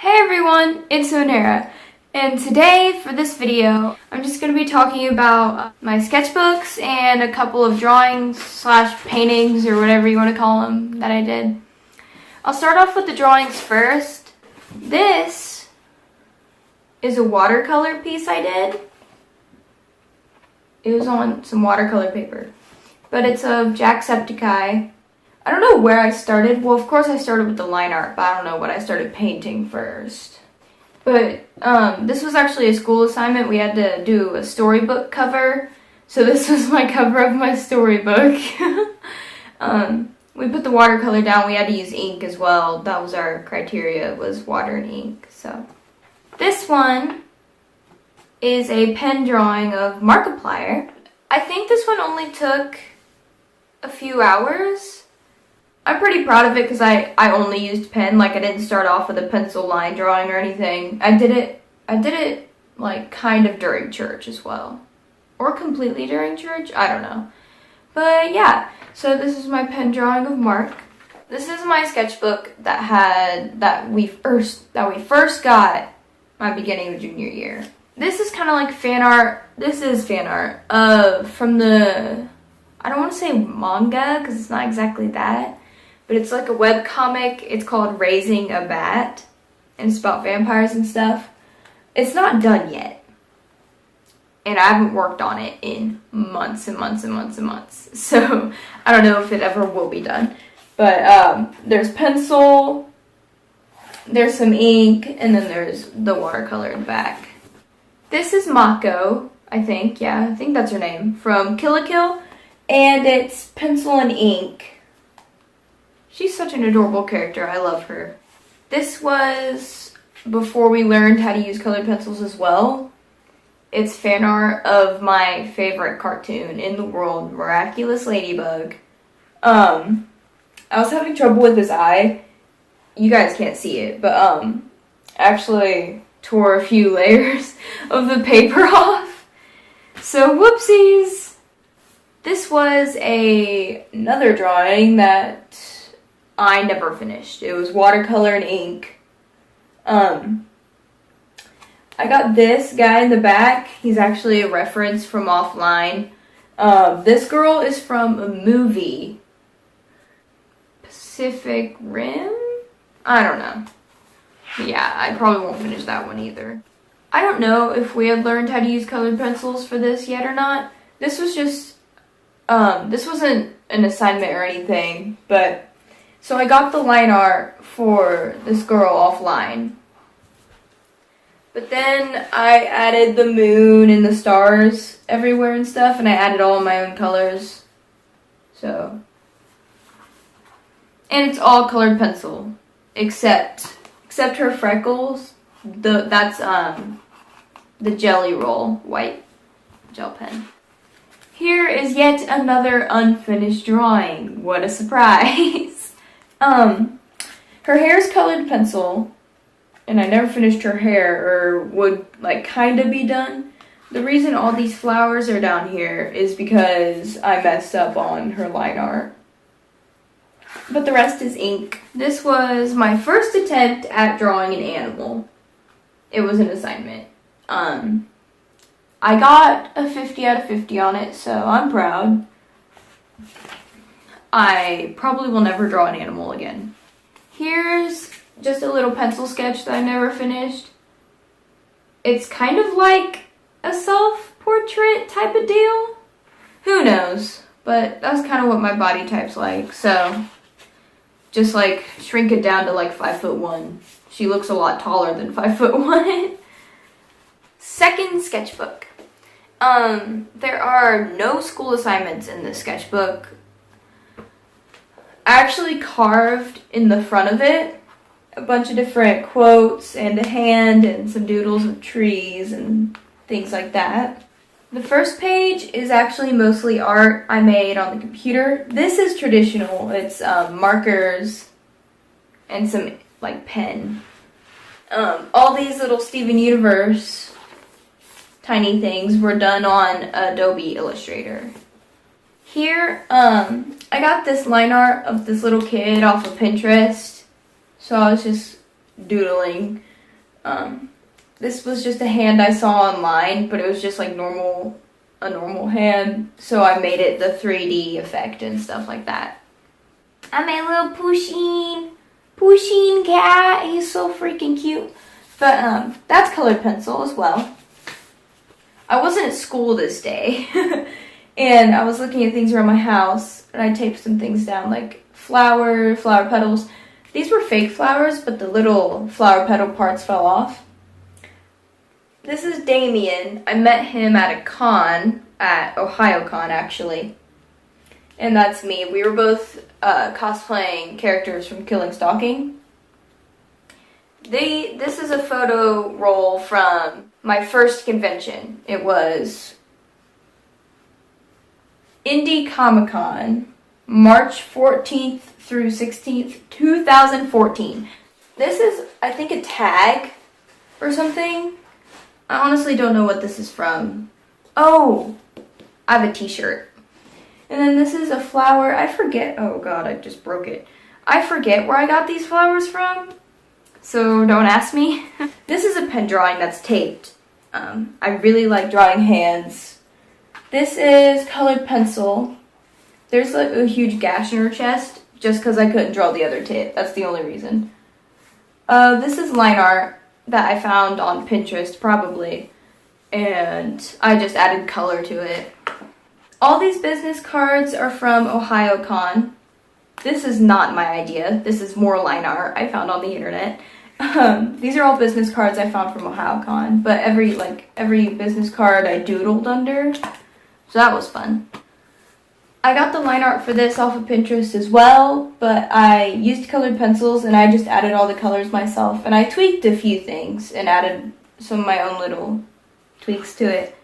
Hey everyone, it's Onera, and today for this video, I'm just going to be talking about my sketchbooks and a couple of drawings slash paintings or whatever you want to call them that I did. I'll start off with the drawings first. This is a watercolor piece I did. It was on some watercolor paper, but it's of Jacksepticeye. I don't know where I started. Well, of course I started with the line art, but I don't know what I started painting first. But this was actually a school assignment. We had to do a storybook cover. So this was my cover of my storybook. We put the watercolor down. We had to use ink as well. That was our criteria, was water and ink. So this one is a pen drawing of Markiplier. I think this one only took a few hours. I'm pretty proud of it because I only used pen. Like, I didn't start off with a pencil line drawing or anything. I did it like kind of during church as well, or completely during church. I don't know, but yeah. So this is my pen drawing of Mark. This is my sketchbook that we first got my beginning of junior year. This is kind of like fan art. This is fan art from the, I don't want to say manga because it's not exactly that. But it's like a web comic. It's called Raising a Bat, and it's about vampires and stuff. It's not done yet, and I haven't worked on it in months and months and months and months. So I don't know if it ever will be done. But there's pencil, there's some ink, and then there's the watercolor in the back. This is Mako, I think. Yeah, I think that's her name, from Kill la Kill, and it's pencil and ink. She's such an adorable character. I love her. This was before we learned how to use colored pencils as well. It's fan art of my favorite cartoon in the world, Miraculous Ladybug. I was having trouble with this eye. You guys can't see it, but I actually tore a few layers of the paper off. So whoopsies. This was another drawing that I never finished. It was watercolor and ink. I got this guy in the back. He's actually a reference from offline. This girl is from a movie. Pacific Rim? I don't know. Yeah, I probably won't finish that one either. I don't know if we had learned how to use colored pencils for this yet or not. This was just, this wasn't an assignment or anything, but so I got the line art for this girl offline. But then I added the moon and the stars everywhere and stuff, and I added all of my own colors. So, and it's all colored pencil, except her freckles. That's the Jelly Roll white gel pen. Here is yet another unfinished drawing. What a surprise. Her hair is colored pencil, and I never finished her hair, or would like kind of be done. The reason all these flowers are down here is because I messed up on her line art. But the rest is ink. This was my first attempt at drawing an animal. It was an assignment. I got a 50 out of 50 on it, so I'm proud. I probably will never draw an animal again. Here's just a little pencil sketch that I never finished. It's kind of like a self-portrait type of deal. Who knows? But that's kind of what my body type's like. So just like shrink it down to like 5'1". She looks a lot taller than 5'1". Second sketchbook. There are no school assignments in this sketchbook. I actually carved in the front of it a bunch of different quotes and a hand and some doodles of trees and things like that. The first page is actually mostly art I made on the computer. This is traditional. It's markers and some like pen. All these little Steven Universe tiny things were done on Adobe Illustrator. Here, I got this line art of this little kid off of Pinterest. So I was just doodling This was just a hand I saw online, but it was just like a normal hand, so I made it the 3D effect and stuff like that. I made a little Pusheen cat. He's so freaking cute. But that's colored pencil as well. I wasn't at school this day, and I was looking at things around my house, and I taped some things down, like flower petals. These were fake flowers, but the little flower petal parts fell off. This is Damien. I met him at a con, at OhioCon actually. And that's me. We were both cosplaying characters from Killing Stalking. This is a photo roll from my first convention. It was Indie Comic Con, March 14th through 16th, 2014. This is, I think, a tag or something. I honestly don't know what this is from. Oh, I have a t-shirt. And then this is a flower. I forget. Oh god, I just broke it. I forget where I got these flowers from, so don't ask me. This is a pen drawing that's taped. I really like drawing hands. This is colored pencil. There's like a huge gash in her chest just because I couldn't draw the other tip. That's the only reason. This is line art that I found on Pinterest, probably, and I just added color to it. All these business cards are from OhioCon. This is not my idea. This is more line art I found on the internet. These are all business cards I found from OhioCon, but every business card I doodled under, so that was fun. I got the line art for this off of Pinterest as well, but I used colored pencils and I just added all the colors myself, and I tweaked a few things and added some of my own little tweaks to it.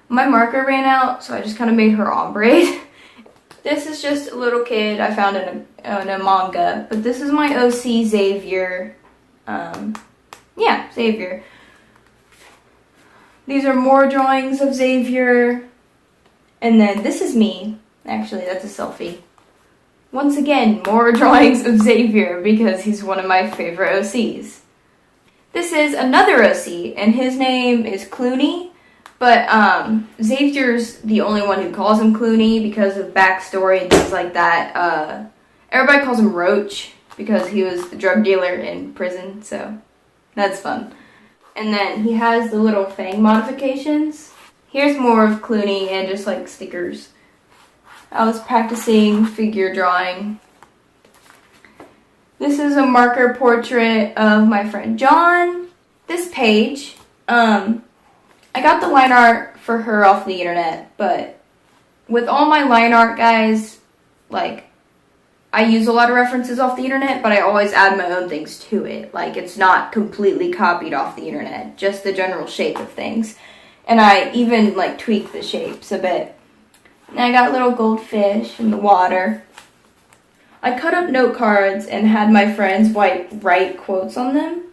My marker ran out, so I just kind of made her ombre. This is just a little kid I found in a manga, but this is my OC Xavier. Yeah, Xavier. These are more drawings of Xavier, and then this is me. Actually, that's a selfie. Once again, more drawings of Xavier because he's one of my favorite OCs. This is another OC, and his name is Clooney, but Xavier's the only one who calls him Clooney because of backstory and things like that. Everybody calls him Roach because he was the drug dealer in prison, so that's fun. And then he has the little fang modifications. Here's more of Clooney and just like stickers. I was practicing figure drawing. This is a marker portrait of my friend John. This page, I got the line art for her off the internet, but with all my line art, guys, like, I use a lot of references off the internet, but I always add my own things to it. Like, it's not completely copied off the internet, just the general shape of things. And I even, like, tweak the shapes a bit. And I got little goldfish in the water. I cut up note cards and had my friends write quotes on them.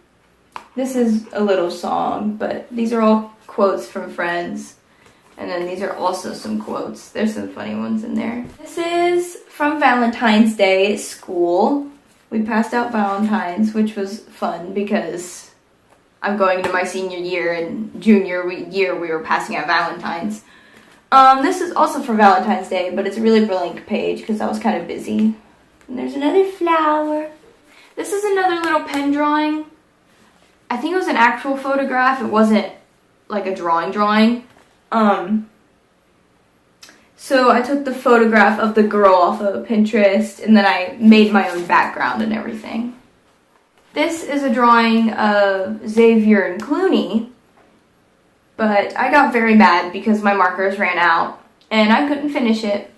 This is a little song, but these are all quotes from friends. And then these are also some quotes. There's some funny ones in there. This is from Valentine's Day at school. We passed out Valentines, which was fun because I'm going into my senior year, and junior year we were passing out Valentines. This is also for Valentine's Day, but it's a really blank page because I was kind of busy. And there's another flower. This is another little pen drawing. I think it was an actual photograph. It wasn't like a drawing. So I took the photograph of the girl off of Pinterest, and then I made my own background and everything. This is a drawing of Xavier and Clooney, but I got very mad because my markers ran out and I couldn't finish it.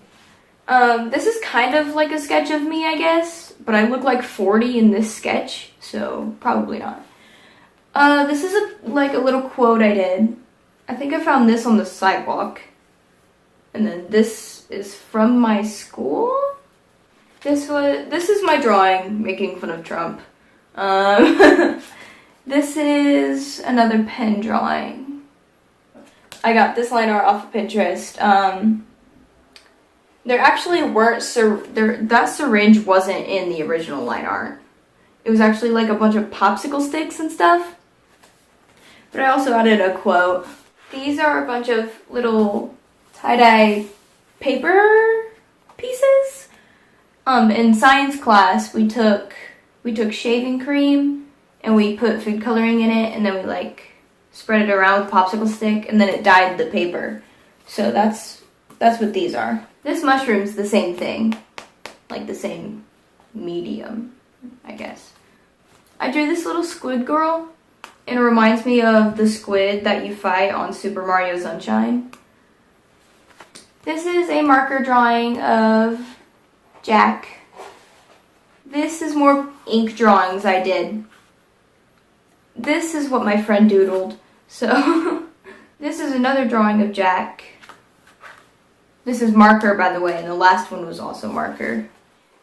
This is kind of like a sketch of me, I guess, but I look like 40 in this sketch, so probably not. This is like a little quote I did. I think I found this on the sidewalk. And then this is from my school. This is my drawing making fun of Trump. This is another pen drawing. I got this line art off of Pinterest. There actually weren't, that syringe wasn't in the original line art. It was actually like a bunch of popsicle sticks and stuff. But I also added a quote. These are a bunch of little tie-dye paper pieces. In science class, we took shaving cream and we put food coloring in it, and then we like spread it around with a popsicle stick, and then it dyed the paper. So that's what these are. This mushroom's the same thing, like the same medium, I guess. I drew this little squid girl, and it reminds me of the squid that you fight on Super Mario Sunshine. This is a marker drawing of Jack. This is more ink drawings I did. This is what my friend doodled. So this is another drawing of Jack. This is marker, by the way, and the last one was also marker.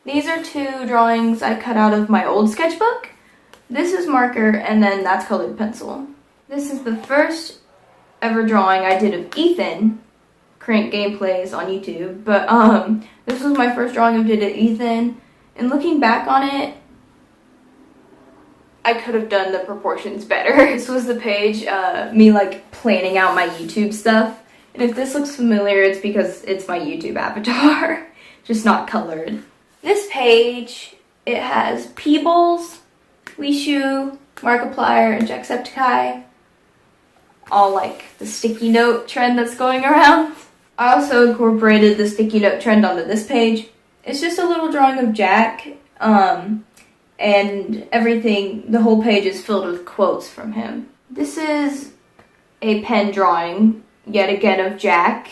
These are two drawings I cut out of my old sketchbook. This is marker, and then that's colored pencil. This is the first ever drawing I did of Ethan. Crank gameplays on YouTube, but this was my first drawing I did of Ethan, and looking back on it, I could have done the proportions better. This was the page, me like planning out my YouTube stuff, and if this looks familiar, it's because it's my YouTube avatar, just not colored. This page, it has Peebles, Leeshu, Markiplier, and Jacksepticeye, all like the sticky note trend that's going around. I also incorporated the sticky note trend onto this page. It's just a little drawing of Jack, and everything, the whole page is filled with quotes from him. This is a pen drawing, yet again, of Jack.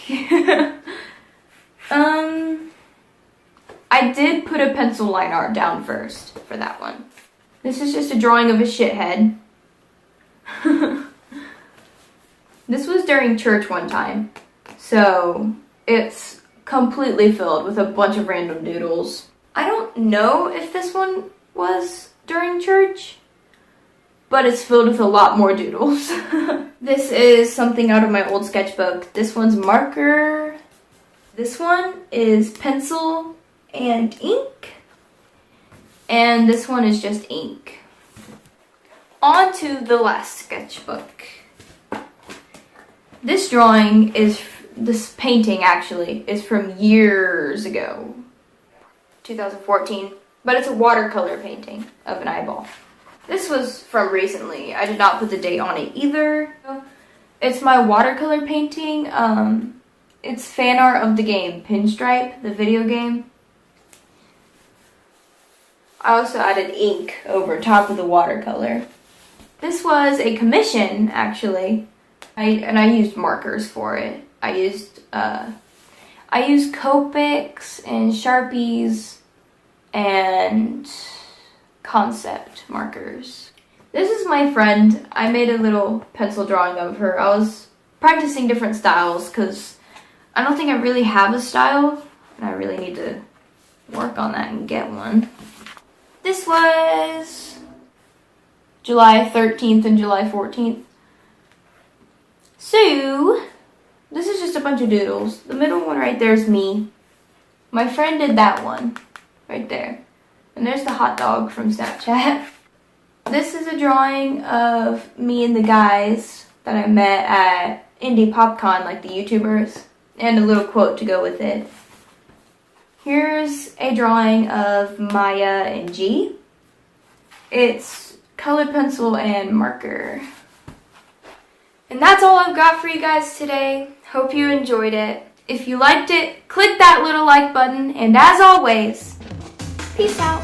I did put a pencil line art down first for that one. This is just a drawing of a shithead. This was during church one time, so it's completely filled with a bunch of random doodles. I don't know if this one was during church, but it's filled with a lot more doodles. This is something out of my old sketchbook. This one's marker. This one is pencil and ink. And this one is just ink. On to the last sketchbook. This drawing is, this painting actually, is from years ago. 2014. But it's a watercolor painting of an eyeball. This was from recently. I did not put the date on it either. It's my watercolor painting. It's fan art of the game Pinstripe, the video game. I also added ink over top of the watercolor. This was a commission, actually. I used markers for it. I used Copics and Sharpies and concept markers. This is my friend. I made a little pencil drawing of her. I was practicing different styles because I don't think I really have a style, and I really need to work on that and get one. This was July 13th and July 14th. So, this is just a bunch of doodles. The middle one right there is me. My friend did that one right there. And there's the hot dog from Snapchat. This is a drawing of me and the guys that I met at Indie PopCon, like the YouTubers, and a little quote to go with it. Here's a drawing of Maya and G. It's colored pencil and marker. And that's all I've got for you guys today. Hope you enjoyed it. If you liked it, click that little like button, and as always, peace out.